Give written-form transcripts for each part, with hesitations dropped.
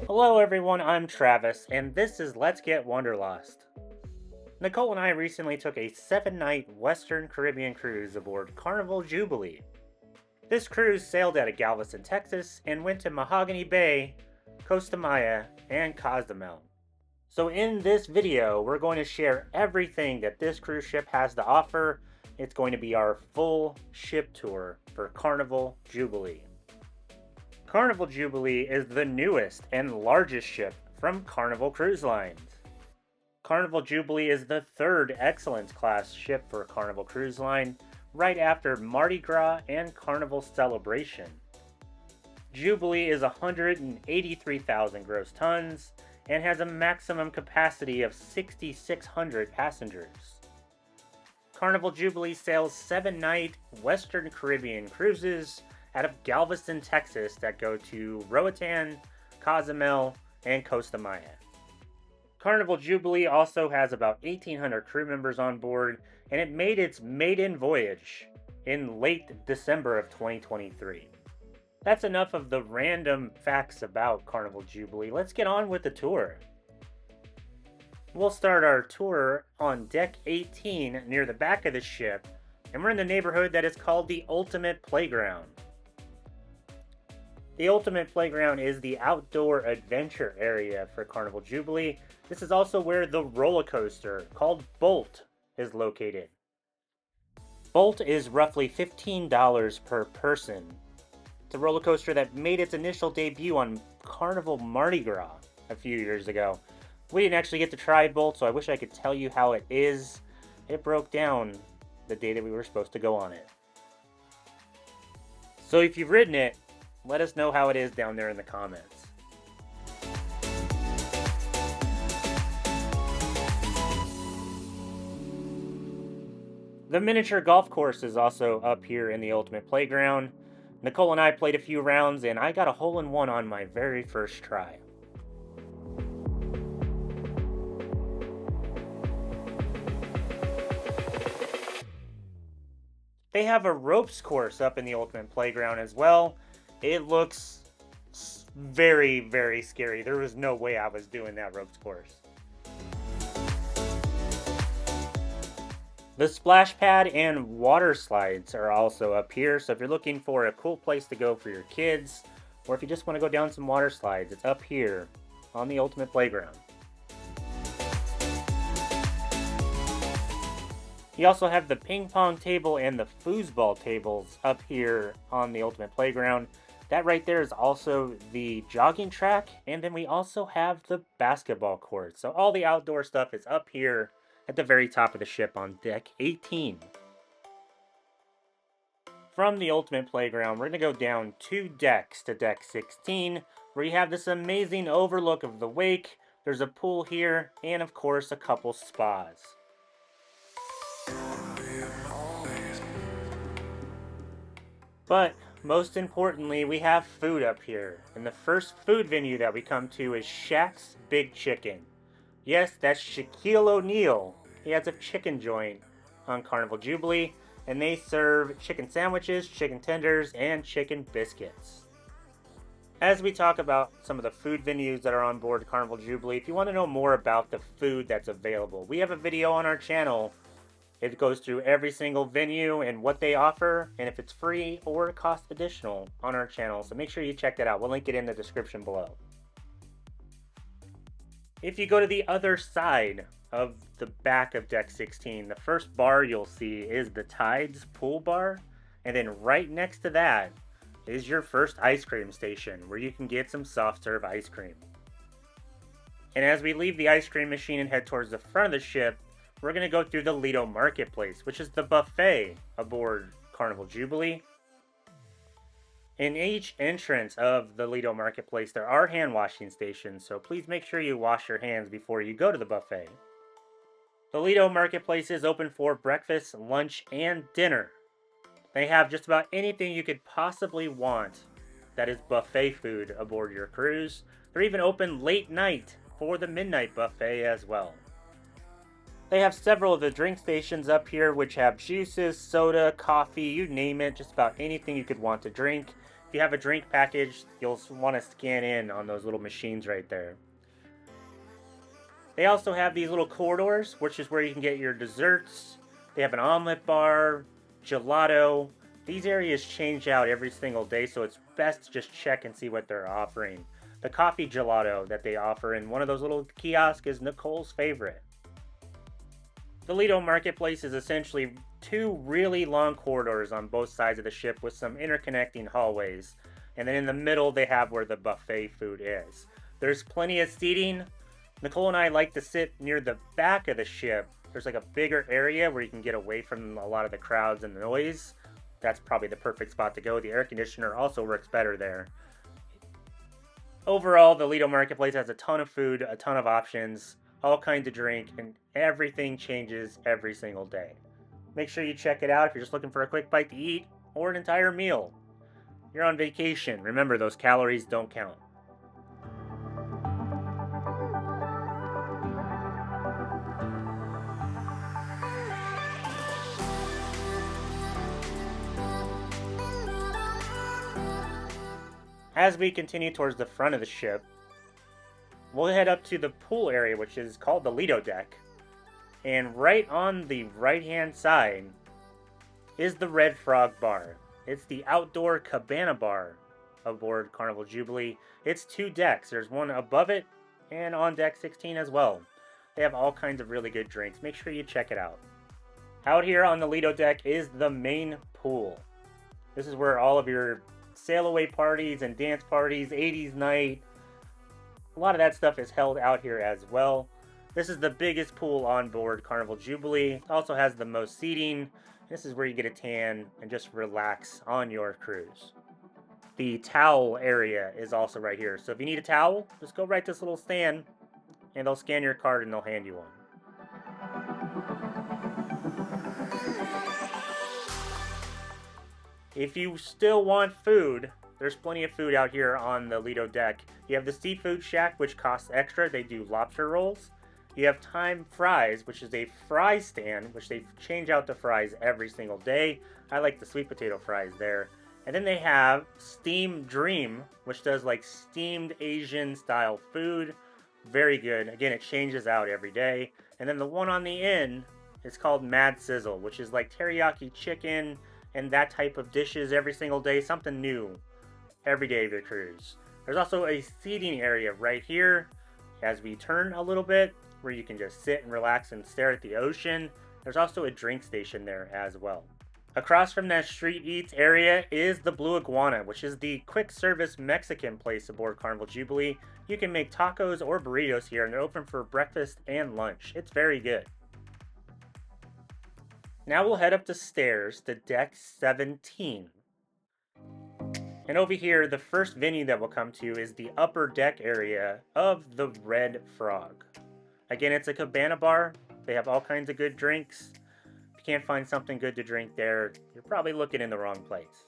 Hello everyone, I'm Travis, and this is Let's Get Wanderlost. Nicole and I recently took a 7-night Western Caribbean cruise aboard Carnival Jubilee. This cruise sailed out of Galveston, Texas, and went to Mahogany Bay, Costa Maya, and Cozumel. So in this video, we're going to share everything that this cruise ship has to offer. It's going to be our full ship tour for Carnival Jubilee. Carnival Jubilee is the newest and largest ship from Carnival Cruise Lines. Carnival Jubilee is the third Excellence class ship for Carnival Cruise Line, right after Mardi Gras and Carnival Celebration. Jubilee is 183,000 gross tons and has a maximum capacity of 6,600 passengers. Carnival Jubilee sails 7-night Western Caribbean cruises out of Galveston, Texas that go to Roatan, Cozumel, and Costa Maya. Carnival Jubilee also has about 1,800 crew members on board, and it made its maiden voyage in late December of 2023. That's enough of the random facts about Carnival Jubilee. Let's get on with the tour. We'll start our tour on deck 18 near the back of the ship, and we're in the neighborhood that is called the Ultimate Playground. The Ultimate Playground is the outdoor adventure area for Carnival Jubilee. This is also where the roller coaster, called Bolt, is located. Bolt is roughly $15 per person. It's a roller coaster that made its initial debut on Carnival Mardi Gras a few years ago. We didn't actually get to try Bolt, so I wish I could tell you how it is. It broke down the day that we were supposed to go on it. So if you've ridden it, let us know how it is down there in the comments. The miniature golf course is also up here in the Ultimate Playground. Nicole and I played a few rounds, and I got a hole-in-one on my very first try. They have a ropes course up in the Ultimate Playground as well. It looks very, very scary. There was no way I was doing that ropes course. The splash pad and water slides are also up here, so if you're looking for a cool place to go for your kids, or if you just want to go down some water slides, it's up here on the Ultimate Playground. You also have the ping pong table and the foosball tables up here on the Ultimate Playground. That right there is also the jogging track, and then we also have the basketball court. So all the outdoor stuff is up here at the very top of the ship on deck 18. From the Ultimate Playground, we're going to go down 2 decks to deck 16, where you have this amazing overlook of the wake. There's a pool here, and of course a couple spas. But most importantly, we have food up here. And the first food venue that we come to is Shaq's Big Chicken. Yes, that's Shaquille O'Neal. He has a chicken joint on Carnival Jubilee, and they serve chicken sandwiches, chicken tenders, and chicken biscuits. As we talk about some of the food venues that are on board Carnival Jubilee, if you want to know more about the food that's available, we have a video on our channel. It goes through every single venue and what they offer, and if it's free or cost additional on our channel. So make sure you check that out. We'll link it in the description below. If you go to the other side of the back of deck 16, the first bar you'll see is the Tides pool bar. And then right next to that is your first ice cream station where you can get some soft serve ice cream. And as we leave the ice cream machine and head towards the front of the ship, we're going to go through the Lido Marketplace, which is the buffet aboard Carnival Jubilee. In each entrance of the Lido Marketplace, there are hand washing stations, so please make sure you wash your hands before you go to the buffet. The Lido Marketplace is open for breakfast, lunch, and dinner. They have just about anything you could possibly want that is buffet food aboard your cruise. They're even open late night for the midnight buffet as well. They have several of the drink stations up here which have juices, soda, coffee, you name it, just about anything you could want to drink. If you have a drink package, you'll want to scan in on those little machines right there. They also have these little corridors, which is where you can get your desserts. They have an omelet bar, gelato. These areas change out every single day, so it's best to just check and see what they're offering. The coffee gelato that they offer in one of those little kiosks is Nicole's favorite. The Lido Marketplace is essentially two really long corridors on both sides of the ship with some interconnecting hallways. And then in the middle, they have where the buffet food is. There's plenty of seating. Nicole and I like to sit near the back of the ship. There's like a bigger area where you can get away from a lot of the crowds and the noise. That's probably the perfect spot to go. The air conditioner also works better there. Overall, the Lido Marketplace has a ton of food, a ton of options, all kinds of drink, and everything changes every single day. Make sure you check it out if you're just looking for a quick bite to eat or an entire meal. You're on vacation. Remember, those calories don't count. As we continue towards the front of the ship, we'll head up to the pool area, which is called the Lido Deck. And right on the right-hand side is the Red Frog Bar. It's the outdoor cabana bar aboard Carnival Jubilee. It's 2 decks. There's one above it and on deck 16 as well. They have all kinds of really good drinks. Make sure you check it out. Out here on the Lido Deck is the main pool. This is where all of your sail away parties and dance parties, 80s night, a lot of that stuff is held out here as well. This is the biggest pool on board Carnival Jubilee. It also has the most seating. This is where you get a tan and just relax on your cruise. The towel area is also right here. So if you need a towel, just go right to this little stand and they'll scan your card and they'll hand you one. If you still want food, there's plenty of food out here on the Lido Deck. You have the Seafood Shack, which costs extra. They do lobster rolls. You have Time Fries, which is a fry stand, which they change out the fries every single day. I like the sweet potato fries there. And then they have Steam Dream, which does like steamed Asian style food. Very good. Again, it changes out every day. And then the one on the end is called Mad Sizzle, which is like teriyaki chicken and that type of dishes every single day. Something new every day of your cruise. There's also a seating area right here as we turn a little bit where you can just sit and relax and stare at the ocean. There's also a drink station there as well. Across from that street eats area is the Blue Iguana, which is the quick service Mexican place aboard Carnival Jubilee. You can make tacos or burritos here and they're open for breakfast and lunch. It's very good. Now we'll head up the stairs to deck 17. And over here, the first venue that we'll come to is the upper deck area of the Red Frog. Again, it's a cabana bar. They have all kinds of good drinks. If you can't find something good to drink there, you're probably looking in the wrong place.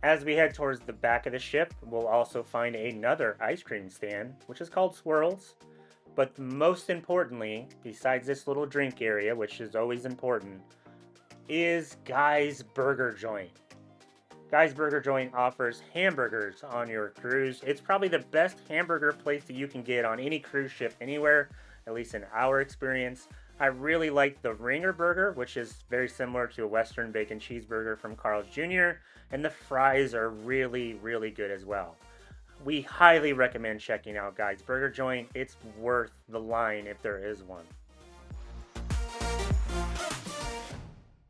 As we head towards the back of the ship, we'll also find another ice cream stand, which is called Swirls. But most importantly, besides this little drink area, which is always important, is Guy's Burger Joint. Guy's Burger Joint offers hamburgers on your cruise. It's probably the best hamburger place that you can get on any cruise ship anywhere, at least in our experience. I really like the Ringer Burger, which is very similar to a Western Bacon Cheeseburger from Carl's Jr., and the fries are really, really good as well. We highly recommend checking out Guy's Burger Joint. It's worth the line if there is one.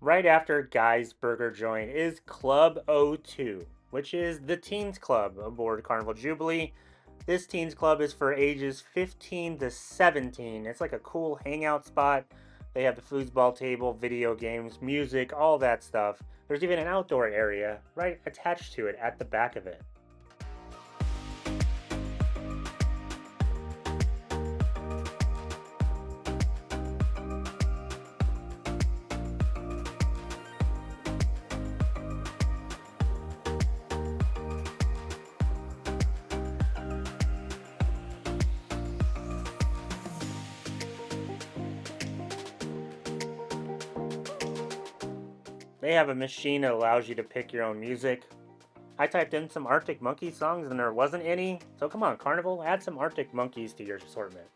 Right after Guy's Burger Joint is Club O2, which is the teens club aboard Carnival Jubilee. This teens club is for ages 15 to 17. It's like a cool hangout spot. They have the foosball table, video games, music, all that stuff. There's even an outdoor area right attached to it at the back of it. They have a machine that allows you to pick your own music. I typed in some Arctic Monkeys songs and there wasn't any, so come on, Carnival, add some Arctic Monkeys to your assortment.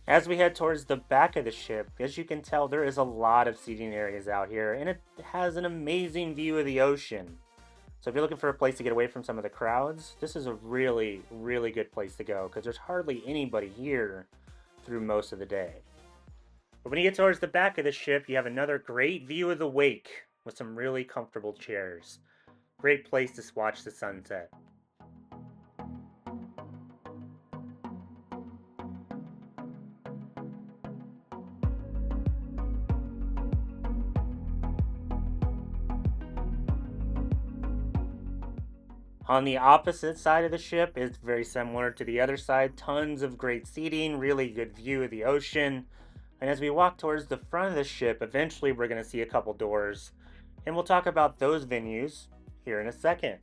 As we head towards the back of the ship, as you can tell, there is a lot of seating areas out here, and it has an amazing view of the ocean. So if you're looking for a place to get away from some of the crowds, this is a really, really good place to go, because there's hardly anybody here through most of the day. But when you get towards the back of the ship, you have another great view of the wake with some really comfortable chairs. Great place to watch the sunset. On the opposite side of the ship, it's very similar to the other side. Tons of great seating, really good view of the ocean. And as we walk towards the front of the ship, eventually we're going to see a couple doors. And we'll talk about those venues here in a second.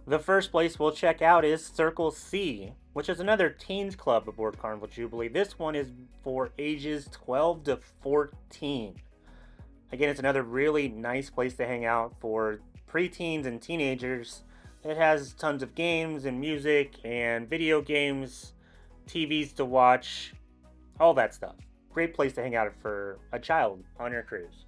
The first place we'll check out is Circle C, which is another teens club aboard Carnival Jubilee. This one is for ages 12 to 14. Again, it's another really nice place to hang out for preteens and teenagers. It has tons of games and music and video games, TVs to watch, all that stuff. Great place to hang out for a child on your cruise.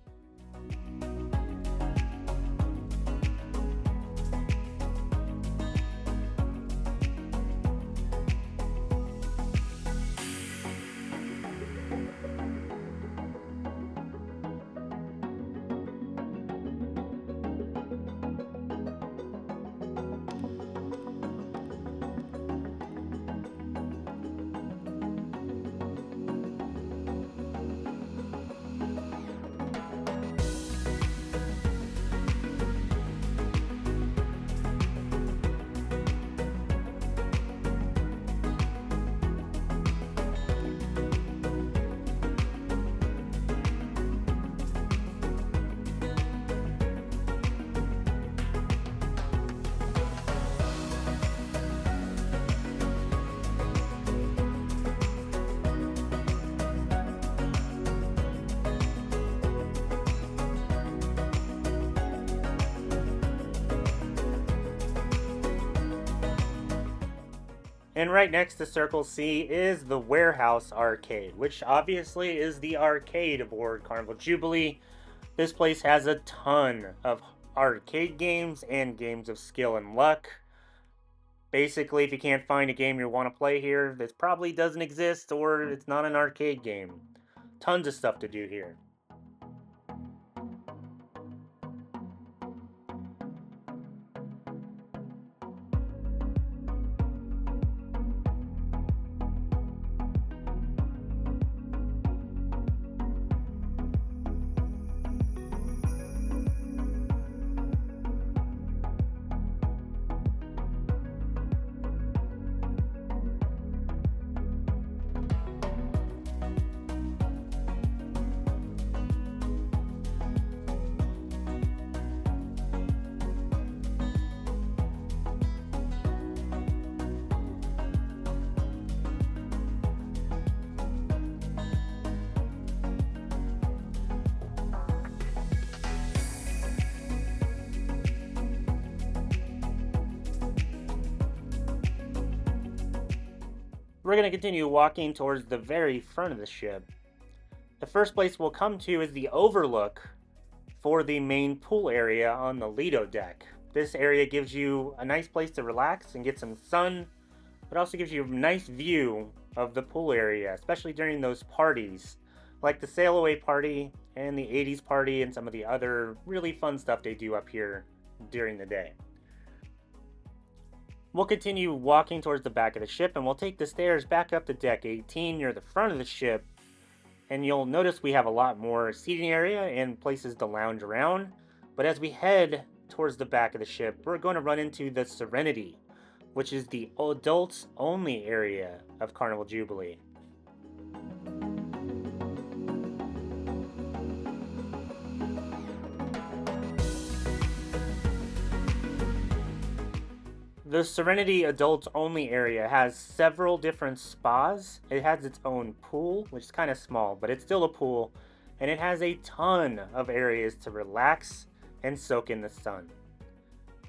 And right next to Circle C is the Warehouse Arcade, which obviously is the arcade aboard Carnival Jubilee. This place has a ton of arcade games and games of skill and luck. Basically, if you can't find a game you want to play here, this probably doesn't exist or it's not an arcade game. Tons of stuff to do here. We're going to continue walking towards the very front of the ship. The first place we'll come to is the Overlook, for the main pool area on the Lido deck. This area gives you a nice place to relax and get some sun, but also gives you a nice view of the pool area, especially during those parties, like the sail away party and the 80s party and some of the other really fun stuff they do up here during the day. We'll continue walking towards the back of the ship, and we'll take the stairs back up to deck 18 near the front of the ship, and you'll notice we have a lot more seating area and places to lounge around. But as we head towards the back of the ship, we're going to run into the Serenity, which is the adults only area of Carnival Jubilee. The Serenity adults only area has several different spas. It has its own pool, which is kind of small, but it's still a pool, and it has a ton of areas to relax and soak in the sun.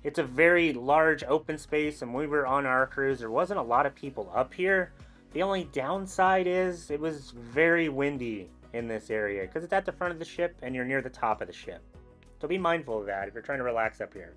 It's a very large open space, and when we were on our cruise, there wasn't a lot of people up here. The only downside is it was very windy in this area because it's at the front of the ship and you're near the top of the ship. So be mindful of that if you're trying to relax up here.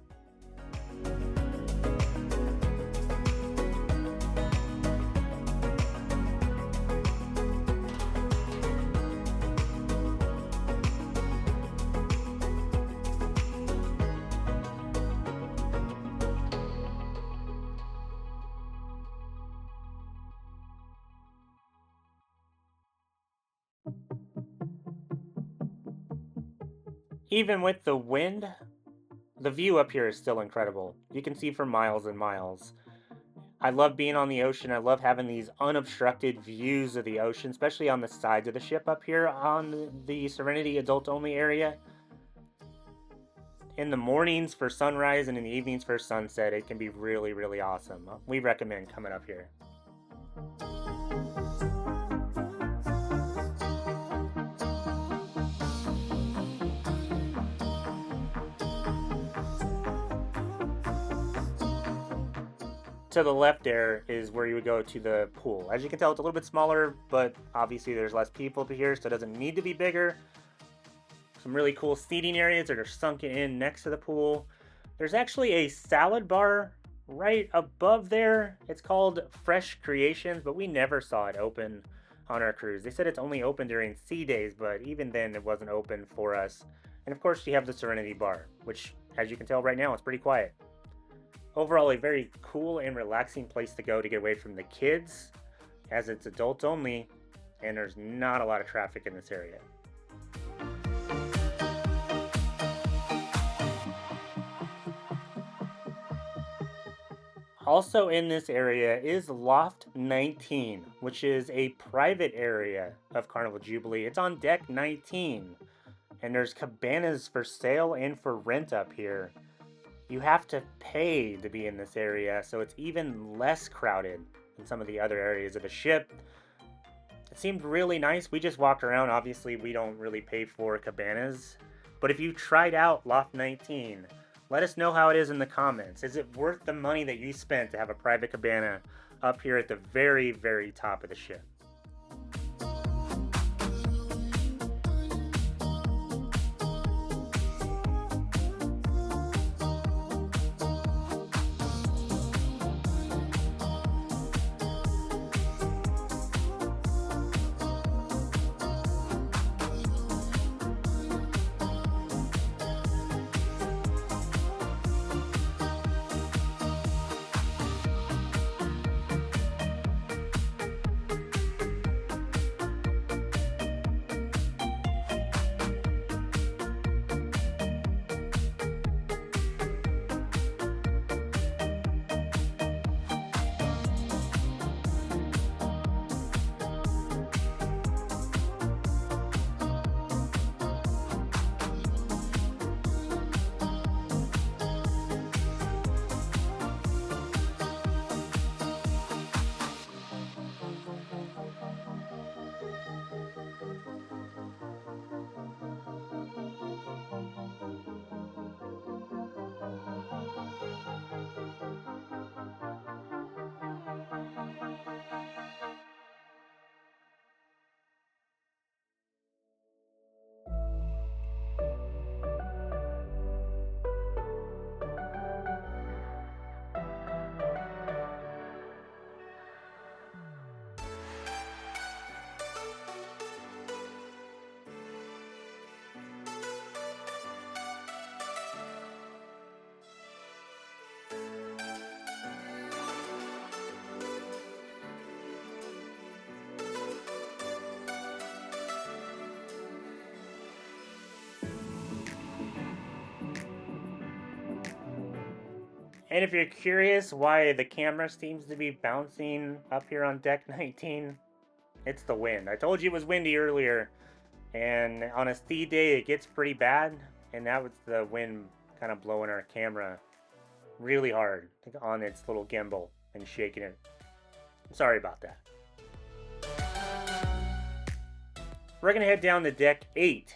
Even with the wind, the view up here is still incredible. You can see for miles and miles. I love being on the ocean. I love having these unobstructed views of the ocean, especially on the sides of the ship up here on the Serenity adult only area. In the mornings for sunrise and in the evenings for sunset, it can be really, really awesome. We recommend coming up here. To the left there is where you would go to the pool. As you can tell, it's a little bit smaller, but obviously there's less people up here, so it doesn't need to be bigger. Some really cool seating areas that are sunken in next to the pool. There's actually a salad bar right above there. It's called Fresh Creations, but we never saw it open on our cruise. They said it's only open during sea days, but even then it wasn't open for us. And of course you have the Serenity bar, which as you can tell right now, it's pretty quiet. Overall, a very cool and relaxing place to go to get away from the kids, as it's adults only, and there's not a lot of traffic in this area. Also in this area is Loft 19, which is a private area of Carnival Jubilee. It's on deck 19, and there's cabanas for sale and for rent up here. You have to pay to be in this area, so it's even less crowded than some of the other areas of the ship. It seemed really nice. We just walked around. Obviously, we don't really pay for cabanas. But if you tried out Loft 19, let us know how it is in the comments. Is it worth the money that you spent to have a private cabana up here at the very, very top of the ship? And if you're curious why the camera seems to be bouncing up here on deck 19, it's the wind. I told you it was windy earlier, and on a sea day it gets pretty bad, and that was the wind kind of blowing our camera really hard on its little gimbal and shaking it. Sorry about that. We're going to head down to deck 8.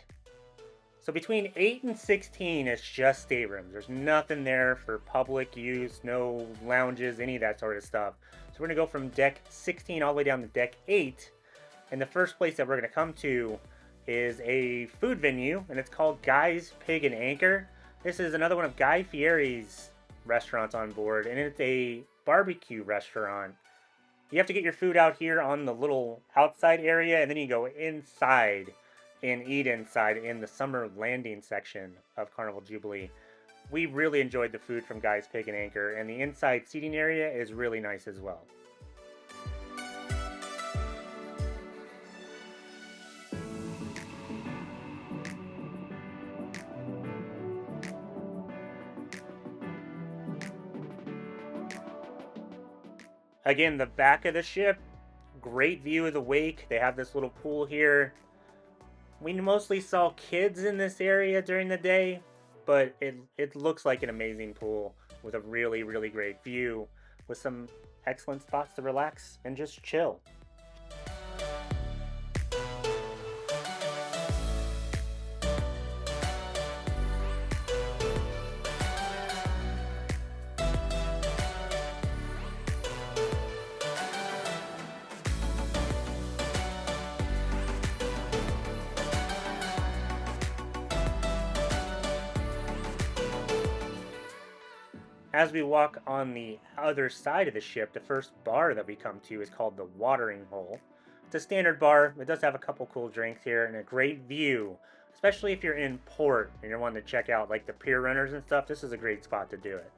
So between 8 and 16 is just staterooms. There's nothing there for public use, no lounges, any of that sort of stuff. So we're going to go from deck 16 all the way down to deck 8. And the first place that we're going to come to is a food venue, and it's called Guy's Pig and Anchor. This is another one of Guy Fieri's restaurants on board, and it's a barbecue restaurant. You have to get your food out here on the little outside area, and then you go inside and eat inside in the summer landing section of Carnival Jubilee. We really enjoyed the food from Guy's Pig and Anchor, and the inside seating area is really nice as well. Again, the back of the ship, great view of the wake. They have this little pool here. We mostly saw kids in this area during the day, but it looks like an amazing pool with a really, really great view with some excellent spots to relax and just chill. As we walk on the other side of the ship, the first bar that we come to is called the Watering Hole. It's a standard bar. It does have a couple cool drinks here and a great view, especially if you're in port and you're wanting to check out like the pier runners and stuff. This is a great spot to do it.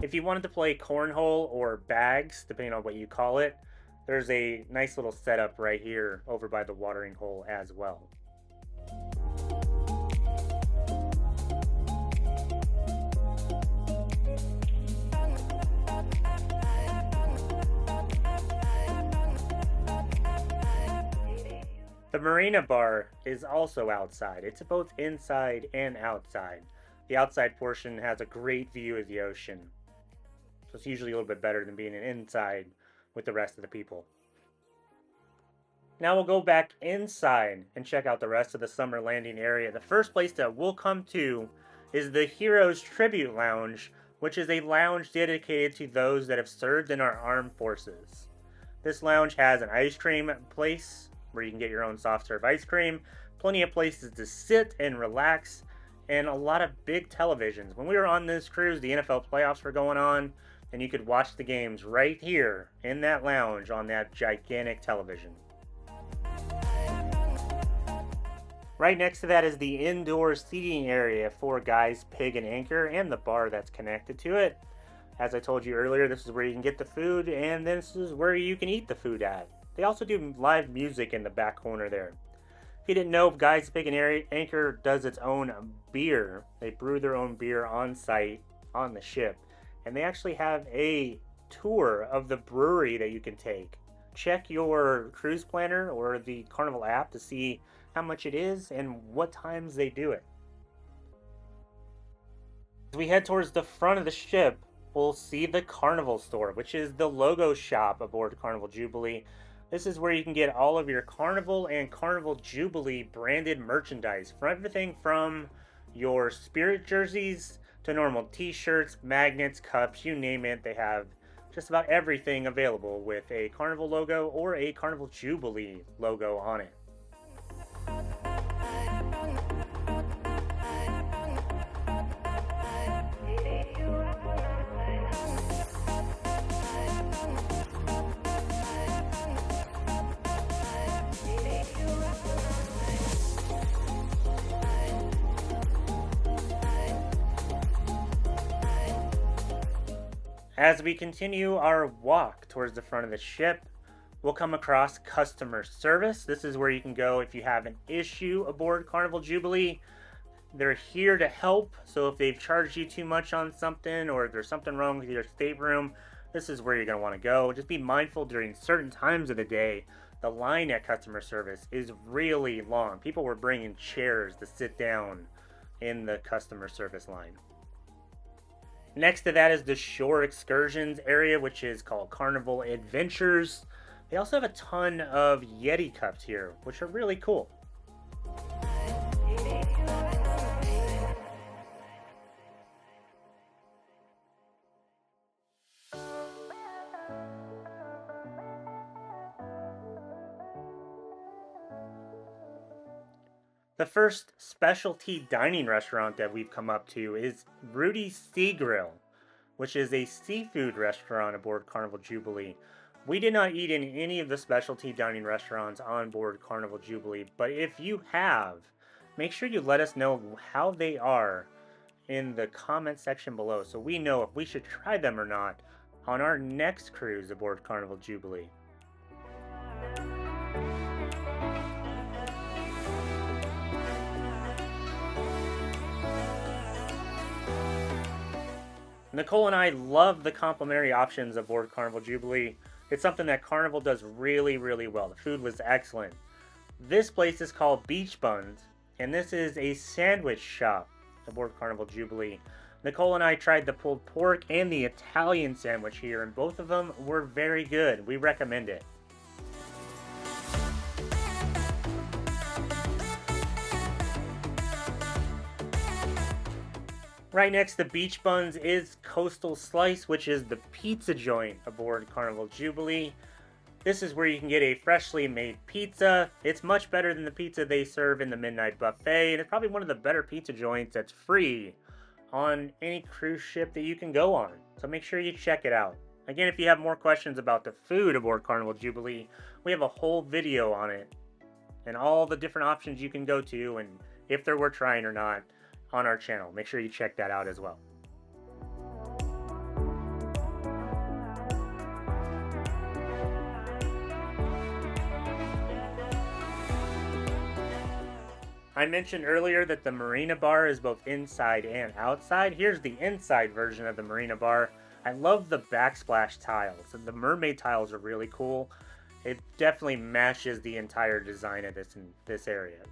If you wanted to play cornhole or bags, depending on what you call it, there's a nice little setup right here over by the watering hole as well. The Marina Bar is also outside. It's both inside and outside. The outside portion has a great view of the ocean. So it's usually a little bit better than being inside with the rest of the people. Now we'll go back inside and check out the rest of the summer landing area. The first place that we'll come to is the Heroes Tribute Lounge, which is a lounge dedicated to those that have served in our armed forces. This lounge has an ice cream place where you can get your own soft serve ice cream, plenty of places to sit and relax, and a lot of big televisions. When we were on this cruise, the NFL playoffs were going on, and you could watch the games right here in that lounge on that gigantic television. Right next to that is the indoor seating area for Guy's Pig and Anchor and the bar that's connected to it. As I told you earlier, this is where you can get the food, and this is where you can eat the food at. They also do live music in the back corner there. If you didn't know, Guy's Pig and Anchor does its own beer. They brew their own beer on site on the ship. And they actually have a tour of the brewery that you can take. Check your cruise planner or the Carnival app to see how much it is and what times they do it. As we head towards the front of the ship, we'll see the Carnival store, which is the logo shop aboard Carnival Jubilee. This is where you can get all of your Carnival and Carnival Jubilee branded merchandise. For everything from your Spirit jerseys to normal t-shirts, magnets, cups, you name it. They have just about everything available with a Carnival logo or a Carnival Jubilee logo on it. As we continue our walk towards the front of the ship, We'll come across customer service. This is where you can go if you have an issue aboard Carnival Jubilee. They're here to help, so if they've charged you too much on something or if there's something wrong with your stateroom, this is where you're going to want to go. Just be mindful during certain times of the day. The line at customer service is really long. People were bringing chairs to sit down in the customer service line. Next to that is the shore excursions area, which is called Carnival Adventures. They also have a ton of Yeti cups here, which are really cool. The first specialty dining restaurant that we've come up to is Rudy's Sea Grill, which is a seafood restaurant aboard Carnival Jubilee. We did not eat in any of the specialty dining restaurants on board Carnival Jubilee, but if you have, make sure you let us know how they are in the comment section below so we know if we should try them or not on our next cruise aboard Carnival Jubilee. Nicole and I love the complimentary options aboard Carnival Jubilee. It's something that Carnival does really, really well. The food was excellent. This place is called Beach Buns, and this is a sandwich shop aboard Carnival Jubilee. Nicole and I tried the pulled pork and the Italian sandwich here, and both of them were very good. We recommend it. Right next to Beach Buns is Coastal Slice, which is the pizza joint aboard Carnival Jubilee. This is where you can get a freshly made pizza. It's much better than the pizza they serve in the Midnight Buffet, and it's probably one of the better pizza joints that's free on any cruise ship that you can go on. So make sure you check it out. Again, if you have more questions about the food aboard Carnival Jubilee, we have a whole video on it and all the different options you can go to and if they're worth trying or not on our channel. Make sure you check that out as well. I mentioned earlier that the Marina Bar is both inside and outside. Here's the inside version of the Marina Bar. I love the backsplash tiles. The mermaid tiles are really cool. It definitely matches the entire design of this area.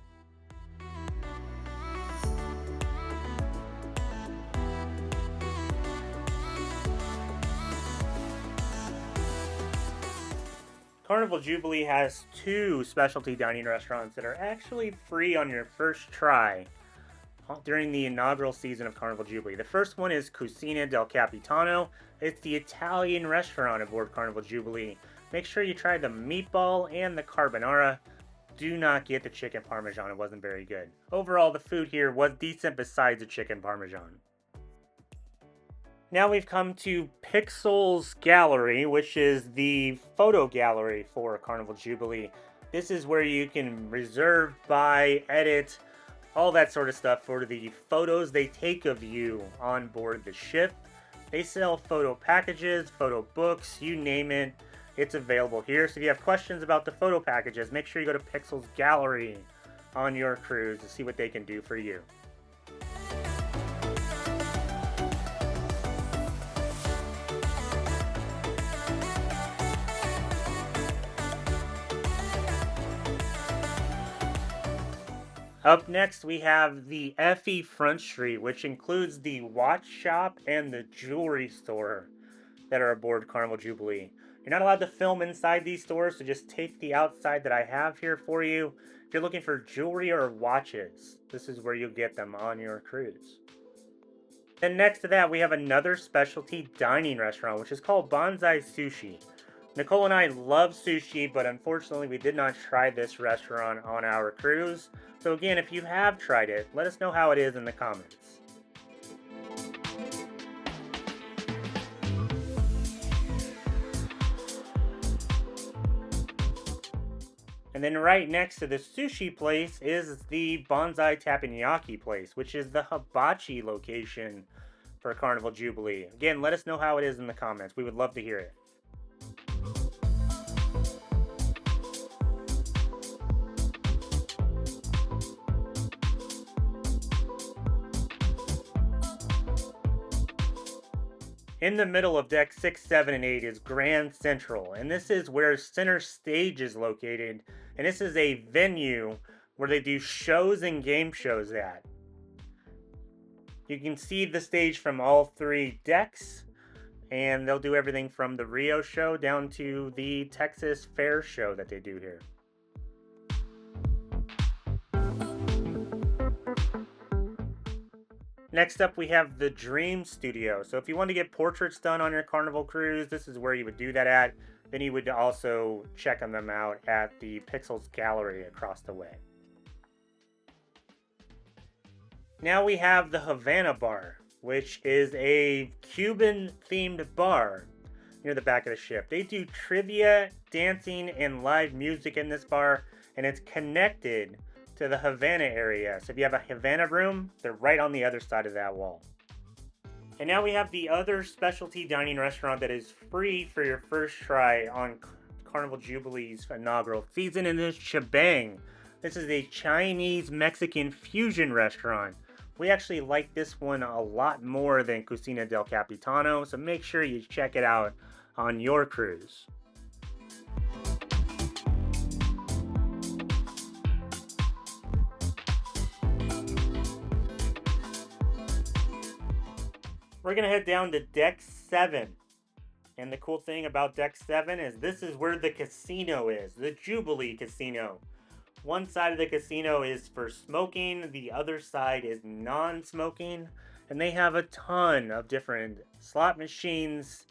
Carnival Jubilee has two specialty dining restaurants that are actually free on your first try during the inaugural season of Carnival Jubilee. The first one is Cucina del Capitano. It's the Italian restaurant aboard Carnival Jubilee. Make sure you try the meatball and the carbonara. Do not get the chicken parmesan, it wasn't very good. Overall, the food here was decent besides the chicken parmesan. Now we've come to Pixel's Gallery, which is the photo gallery for Carnival Jubilee. This is where you can reserve, buy, edit, all that sort of stuff for the photos they take of you on board the ship. They sell photo packages, photo books, you name it. It's available here. So if you have questions about the photo packages, make sure you go to Pixel's Gallery on your cruise to see what they can do for you. Up next, we have the Effie Front Street, which includes the watch shop and the jewelry store that are aboard Carnival Jubilee. You're not allowed to film inside these stores, so just take the outside that I have here for you. If you're looking for jewelry or watches, this is where you'll get them on your cruise. And next to that, we have another specialty dining restaurant, which is called Bonsai Sushi. Nicole and I love sushi, but unfortunately we did not try this restaurant on our cruise. So again, if you have tried it, let us know how it is in the comments. And then right next to the sushi place is the Bonsai Teppanyaki place, which is the hibachi location for Carnival Jubilee. Again, let us know how it is in the comments. We would love to hear it. In the middle of deck 6, 7, and 8 is Grand Central, and this is where Center Stage is located, and this is a venue where they do shows and game shows at. You can see the stage from all 3 decks, and they'll do everything from the Rio show down to the Texas Fair show that they do here. Next up, we have the Dream Studio. So if you want to get portraits done on your Carnival cruise, this is where you would do that at. Then you would also check them out at the Pixels Gallery across the way. Now we have the Havana Bar, which is a Cuban-themed bar near the back of the ship. They do trivia, dancing, and live music in this bar, and it's connected to the Havana area. So if you have a Havana room, they're right on the other side of that wall. And now we have the other specialty dining restaurant that is free for your first try on Carnival Jubilee's inaugural season, and this is Shebang. This is a Chinese-Mexican fusion restaurant. We actually like this one a lot more than Cocina del Capitano, so make sure you check it out on your cruise. We're going to head down to Deck 7. And the cool thing about Deck 7 is this is where the casino is, the Jubilee Casino. One side of the casino is for smoking, the other side is non-smoking, and they have a ton of different slot machines,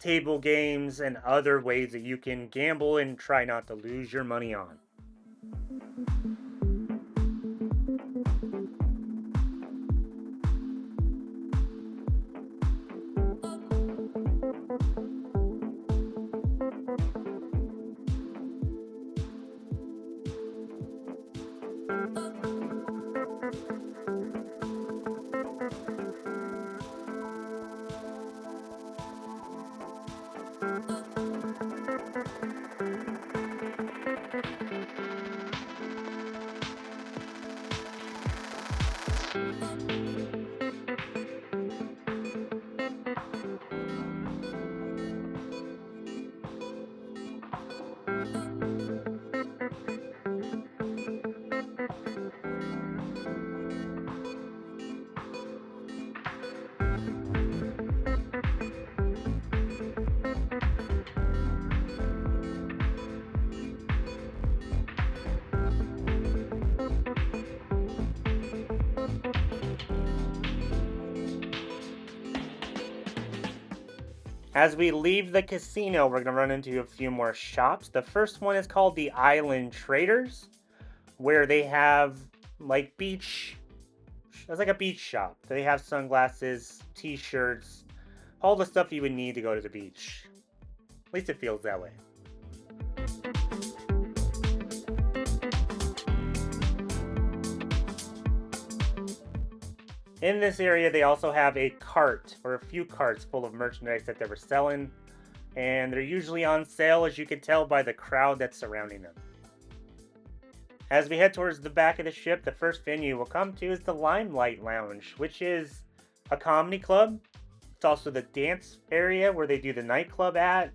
table games, and other ways that you can gamble and try not to lose your money on. As we leave the casino, we're going to run into a few more shops. The first one is called the Island Traders, where they have like beach, it's like a beach shop. They have sunglasses, t-shirts, all the stuff you would need to go to the beach. At least it feels that way. In this area, they also have a cart, or a few carts full of merchandise that they were selling, and they're usually on sale, as you can tell by the crowd that's surrounding them. As we head towards the back of the ship, the first venue we'll come to is the Limelight Lounge, which is a comedy club. It's also the dance area where they do the nightclub at.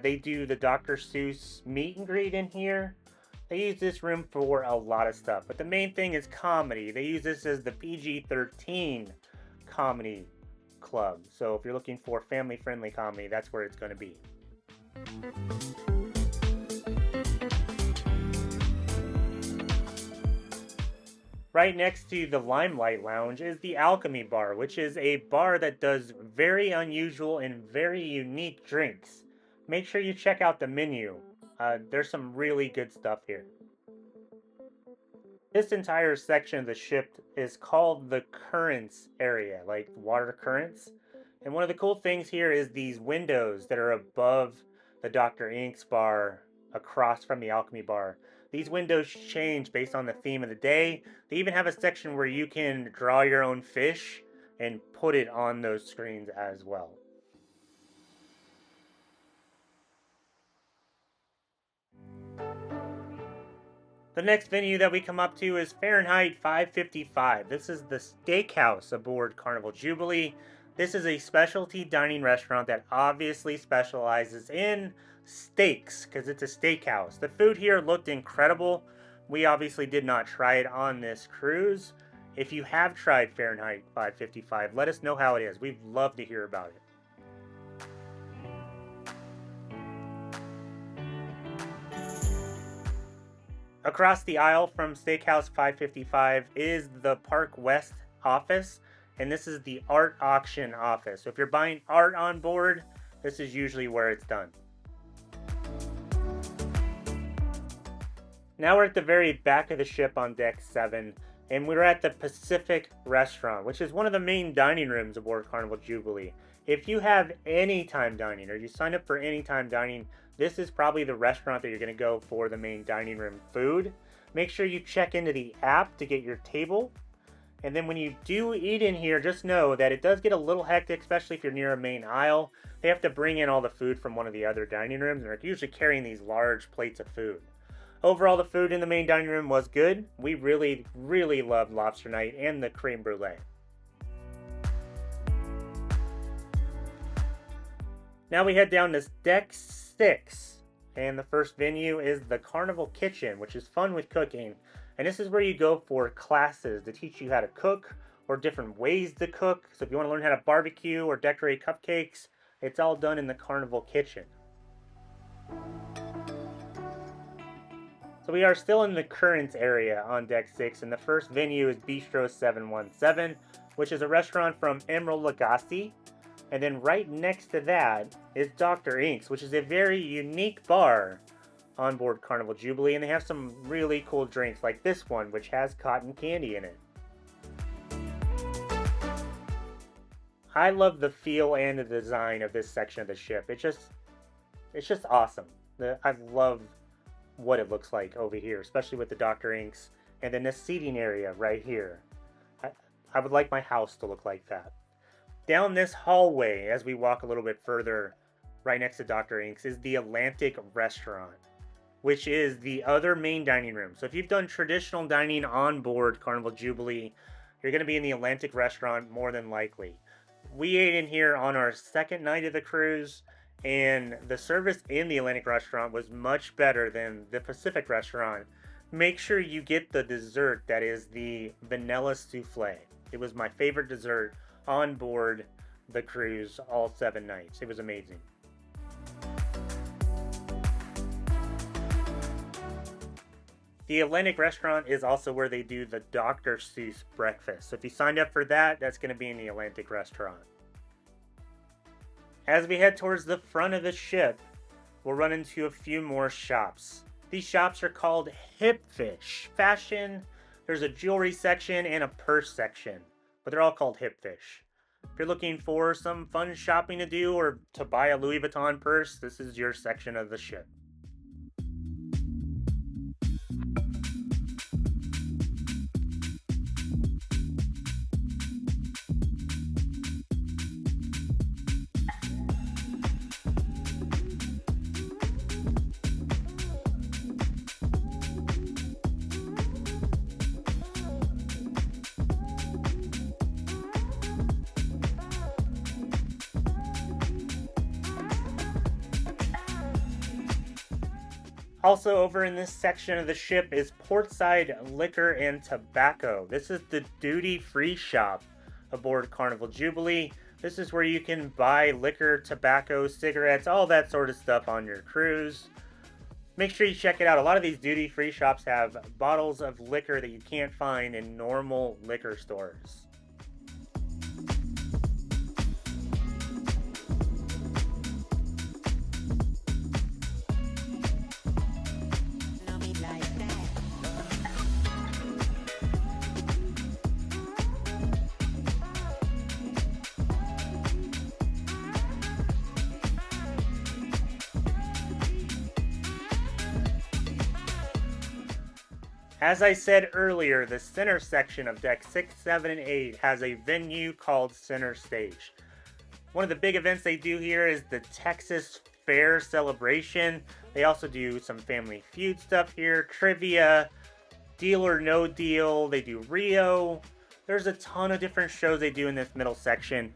They do the Dr. Seuss meet and greet in here. They use this room for a lot of stuff, but the main thing is comedy. They use this as the PG-13 comedy club. So if you're looking for family-friendly comedy, that's where it's going to be. Right next to the Limelight Lounge is the Alchemy Bar, which is a bar that does very unusual and very unique drinks. Make sure you check out the menu. There's some really good stuff here. This entire section of the ship is called the Currents area, like water currents. And one of the cool things here is these windows that are above the Dr. Ink's bar across from the Alchemy Bar. These windows change based on the theme of the day. They even have a section where you can draw your own fish and put it on those screens as well. The next venue that we come up to is Fahrenheit 555. This is the steakhouse aboard Carnival Jubilee. This is a specialty dining restaurant that obviously specializes in steaks because it's a steakhouse. The food here looked incredible. We obviously did not try it on this cruise. If you have tried Fahrenheit 555, let us know how it is. We'd love to hear about it. Across the aisle from Steakhouse 555 is the Park West office, and this is the art auction office. So if you're buying art on board, this is usually where it's done. Now we're at the very back of the ship on deck 7, and we're at the Pacific Restaurant, which is one of the main dining rooms aboard Carnival Jubilee. If you have anytime dining, or you sign up for anytime dining, this is probably the restaurant that you're going to go for the main dining room food. Make sure you check into the app to get your table. And then when you do eat in here, just know that it does get a little hectic, especially if you're near a main aisle. They have to bring in all the food from one of the other dining rooms, and they're usually carrying these large plates of food. Overall, the food in the main dining room was good. We really, really loved lobster night and the creme brulee. Now we head down to deck 6, and the first venue is the Carnival Kitchen, which is fun with cooking. And this is where you go for classes to teach you how to cook or different ways to cook. So if you want to learn how to barbecue or decorate cupcakes, it's all done in the Carnival Kitchen. So we are still in the Currents area on deck 6, and the first venue is Bistro 717, which is a restaurant from Emerald Lagasse. And then right next to that is Dr. Ink's, which is a very unique bar on board Carnival Jubilee, and they have some really cool drinks like this one, which has cotton candy in it. I love the feel and the design of this section of the ship. It's just awesome. I love what it looks like over here, especially with the Dr. Ink's, and then this seating area right here. I would like my house to look like that. Down this hallway, as we walk a little bit further, right next to Dr. Ink's, is the Atlantic Restaurant, which is the other main dining room. So if you've done traditional dining on board Carnival Jubilee, you're going to be in the Atlantic Restaurant more than likely. We ate in here on our second night of the cruise, and the service in the Atlantic Restaurant was much better than the Pacific Restaurant. Make sure you get the dessert that is the vanilla souffle. It was my favorite dessert on board the cruise all 7 nights. It was amazing. The Atlantic Restaurant is also where they do the Dr. Seuss breakfast. So if you signed up for that, that's going to be in the Atlantic Restaurant. As we head towards the front of the ship, we'll run into a few more shops. These shops are called Hip Fish Fashion. There's a jewelry section and a purse section, but they're all called Hip Fish. If you're looking for some fun shopping to do or to buy a Louis Vuitton purse, this is your section of the ship. Also over in this section of the ship is Portside Liquor and Tobacco. This is the duty-free shop aboard Carnival Jubilee. This is where you can buy liquor, tobacco, cigarettes, all that sort of stuff on your cruise. Make sure you check it out. A lot of these duty-free shops have bottles of liquor that you can't find in normal liquor stores. As I said earlier, the center section of Deck 6, 7, and 8 has a venue called Center Stage. One of the big events they do here is the Texas Fair celebration. They also do some Family Feud stuff here, trivia, Deal or No Deal. They do Rio. There's a ton of different shows they do in this middle section.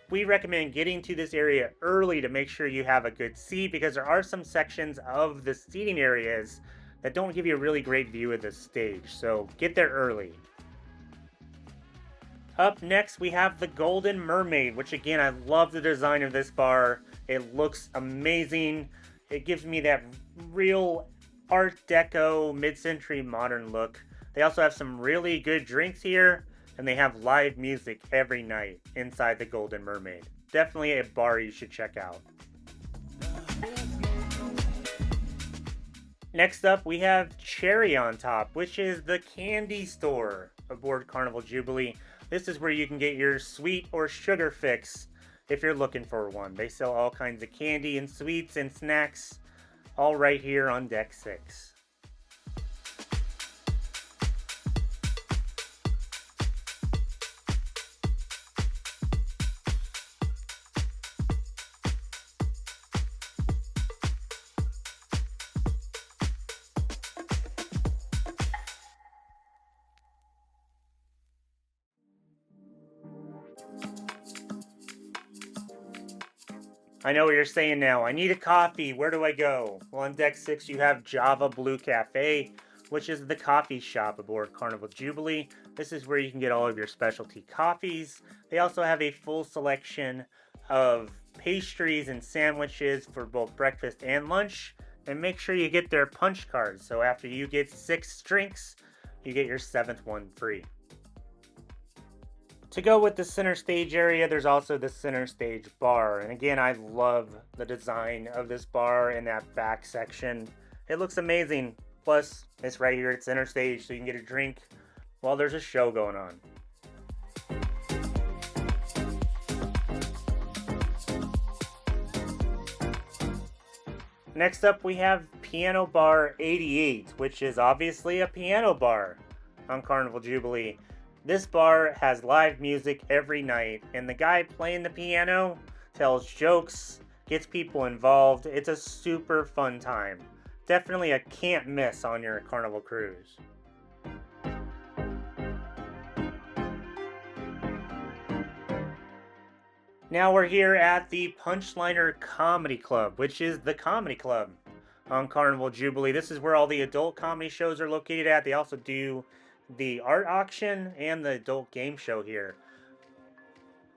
We recommend getting to this area early to make sure you have a good seat, because there are some sections of the seating areas that don't give you a really great view of the stage, so get there early. Up next, we have the Golden Mermaid, which again, I love the design of this bar. It looks amazing. It gives me that real Art Deco, mid-century modern look. They also have some really good drinks here, and they have live music every night inside the Golden Mermaid. Definitely a bar you should check out. Next up, we have Cherry on Top, which is the candy store aboard Carnival Jubilee. This is where you can get your sweet or sugar fix if you're looking for one. They sell all kinds of candy and sweets and snacks, all right here on Deck 6. I know what you're saying now. I need a coffee. Where do I go? Well, on Deck 6, you have Java Blue Cafe, which is the coffee shop aboard Carnival Jubilee. This is where you can get all of your specialty coffees. They also have a full selection of pastries and sandwiches for both breakfast and lunch. And make sure you get their punch cards. So after you get 6 drinks, you get your 7th one free. To go with the center stage area, there's also the center stage bar. And again, I love the design of this bar in that back section. It looks amazing. Plus, it's right here at center stage, so you can get a drink while there's a show going on. Next up, we have Piano Bar 88, which is obviously a piano bar on Carnival Jubilee. This bar has live music every night, and the guy playing the piano tells jokes, gets people involved. It's a super fun time. Definitely a can't miss on your Carnival cruise. Now we're here at the Punchliner Comedy Club, which is the comedy club on Carnival Jubilee. This is where all the adult comedy shows are located at. They also do the art auction and the adult game show here.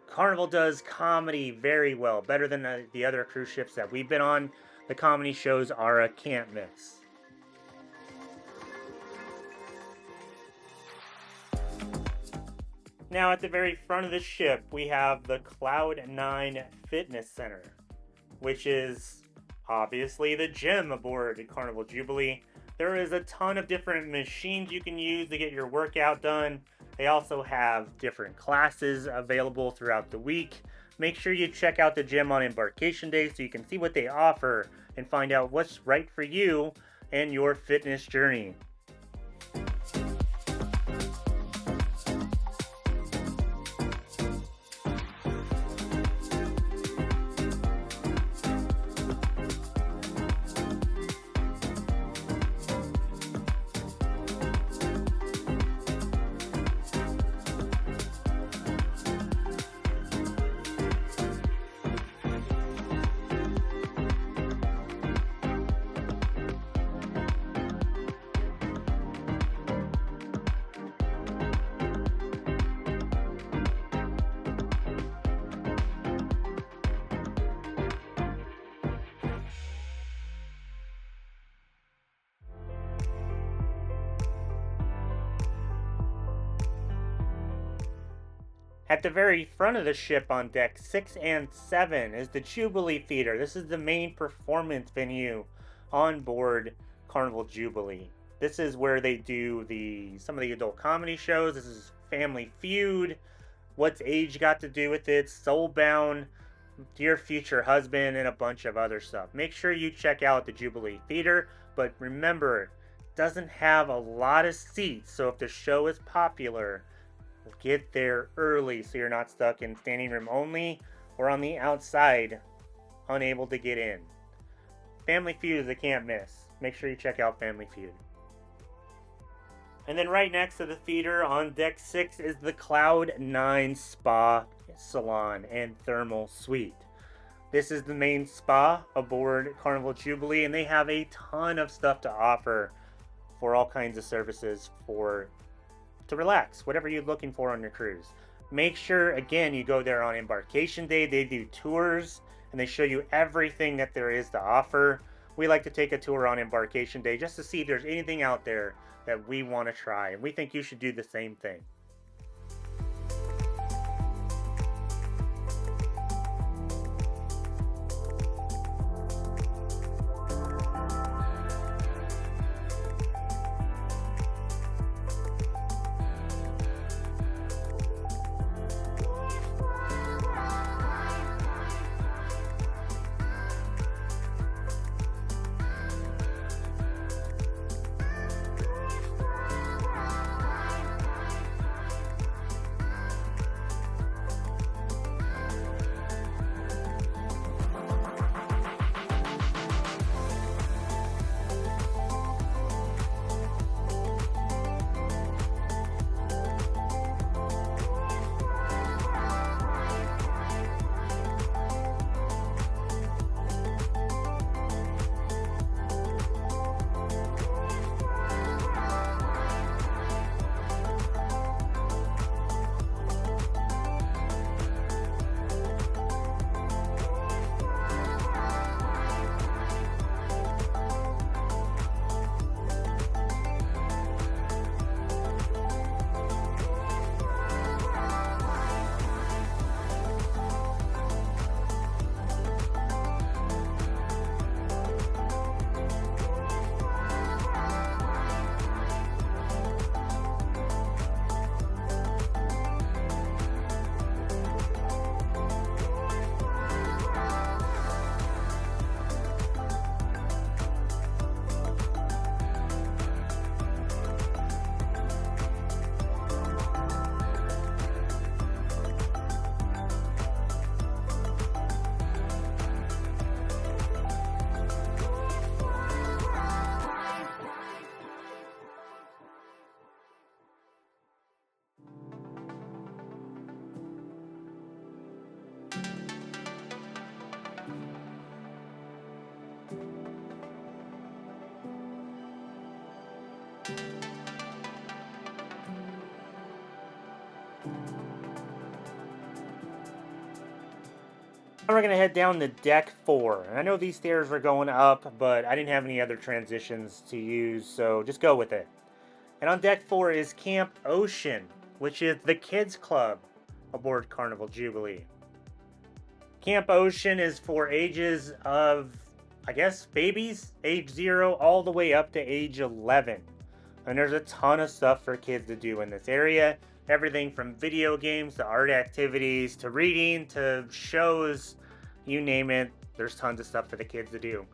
Carnival does comedy very well, better than the other cruise ships that we've been on. The comedy shows are a can't miss. Now at the very front of the ship, we have the Cloud 9 Fitness Center, which is obviously the gym aboard Carnival Jubilee. There is a ton of different machines you can use to get your workout done. They also have different classes available throughout the week. Make sure you check out the gym on embarkation day so you can see what they offer and find out what's right for you and your fitness journey. At the very front of the ship on Deck 6 and 7 is the Jubilee Theater. This is the main performance venue on board Carnival Jubilee. This is where they do some of the adult comedy shows. This is Family Feud, What's Age Got to Do with It, Soulbound, Dear Future Husband, and a bunch of other stuff. Make sure you check out the Jubilee Theater, but remember, it doesn't have a lot of seats, so if the show is popular, get there early so you're not stuck in standing room only or on the outside, unable to get in. Family Feud is a can't miss. Make sure you check out Family Feud. And then right next to the theater on Deck 6 is the Cloud 9 Spa salon, and thermal suite. This is the main spa aboard Carnival Jubilee, and they have a ton of stuff to offer for all kinds of services to relax, whatever you're looking for on your cruise. Make sure, again, you go there on embarkation day. They do tours and they show you everything that there is to offer. We like to take a tour on embarkation day just to see if there's anything out there that we want to try, and we think you should do the same thing. Now we're going to head down to deck 4. And I know these stairs were going up, but I didn't have any other transitions to use, so just go with it. And on deck 4 is Camp Ocean, which is the kids club aboard Carnival Jubilee. Camp Ocean is for ages of, I guess, babies, age 0, all the way up to age 11. And there's a ton of stuff for kids to do in this area. Everything from video games to art activities to reading to shows, you name it. There's tons of stuff for the kids to do.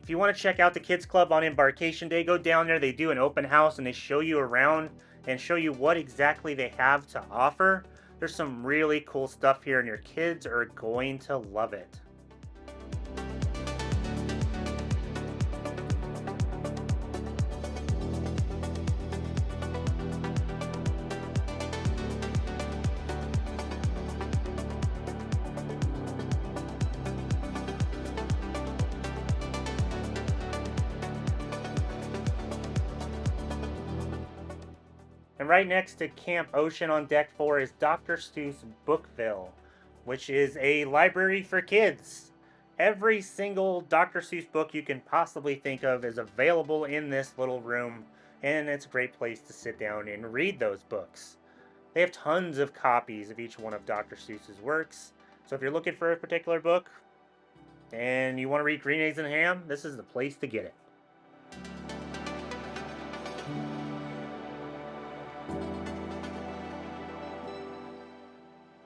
If you want to check out the kids club on embarkation day, go down there. They do an open house and they show you around and show you what exactly they have to offer. There's some really cool stuff here and your kids are going to love it. And right next to Camp Ocean on deck 4 is Dr. Seuss Bookville, which is a library for kids. Every single Dr. Seuss book you can possibly think of is available in this little room, and it's a great place to sit down and read those books. They have tons of copies of each one of Dr. Seuss's works, so if you're looking for a particular book and you want to read Green Eggs and Ham, this is the place to get it.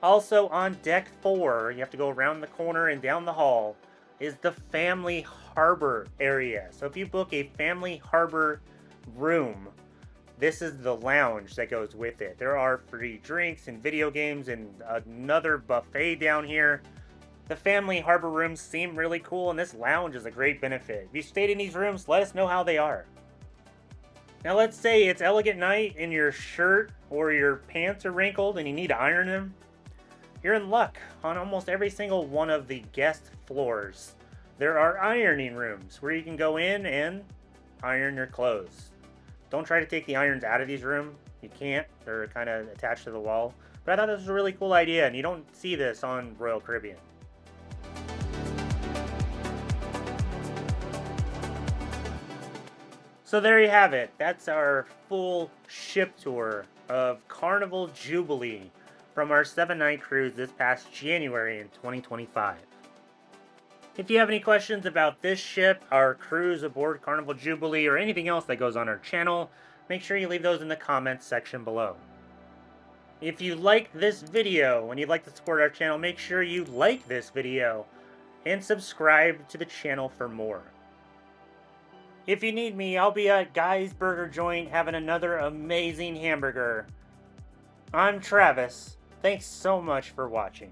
Also on deck 4, you have to go around the corner and down the hall, is the Family Harbor area. So if you book a Family Harbor room, this is the lounge that goes with it. There are free drinks and video games and another buffet down here. The Family Harbor rooms seem really cool, and this lounge is a great benefit. If you stayed in these rooms, let us know how they are. Now let's say it's elegant night and your shirt or your pants are wrinkled and you need to iron them. you're in luck. On almost every single one of the guest floors, there are ironing rooms where you can go in and iron your clothes. Don't try to take the irons out of these rooms. You can't. They're kind of attached to the wall. But I thought this was a really cool idea, and you don't see this on Royal Caribbean. So there you have it. That's our full ship tour of Carnival Jubilee from our 7-night cruise this past January in 2025. If you have any questions about this ship, our cruise aboard Carnival Jubilee, or anything else that goes on our channel, make sure you leave those in the comments section below. If you like this video and you'd like to support our channel, make sure you like this video and subscribe to the channel for more. If you need me, I'll be at Guy's Burger Joint having another amazing hamburger. I'm Travis. Thanks so much for watching.